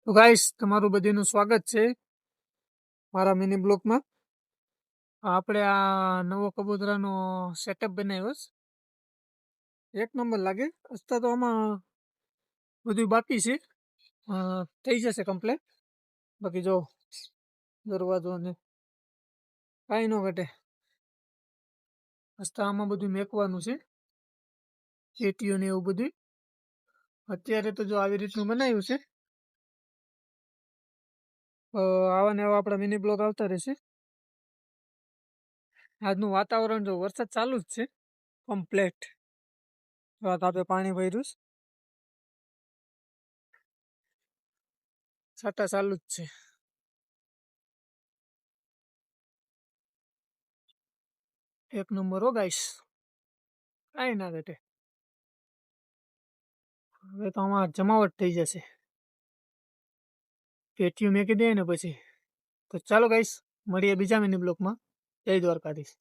તો ગાઈસ તમારું બધીનું સ્વાગત છે મારા મિની બ્લોકમાં. આપણે આ નવો કબૂતરાનો સેટઅપ બનાવ્યો છે. એક નંબર લાગે. હસતા તો આમાં બધું બાકી છે, થઈ જશે કમ્પ્લેટ. બાકી જો દરવાજો ને કાંઈ ન ઘટે. હસતા આમાં બધું મેકવાનું છે, ચેટીઓ ને એવું બધું. અત્યારે તો જો આવી રીતનું બનાવ્યું છે. આવા ને આવા આપણા મિની બ્લોક આવતા રહેશે. આજનું વાતાવરણ જો વરસાદ ચાલુ જ છે કમ્પ્લેટ. તાપે પાણી ભર્યું છે, છાટા ચાલુ જ છે. એક નંબર હો ગાઈસ, કાંઈ ના ઘટે. હવે તો આમાં જમાવટ થઈ જશે, પેટીયું મેકી દે ને પછી. તો ચાલો ગાઈસ, મળીએ બીજા મિની બ્લોકમાં. જય દ્વારકાધીશ.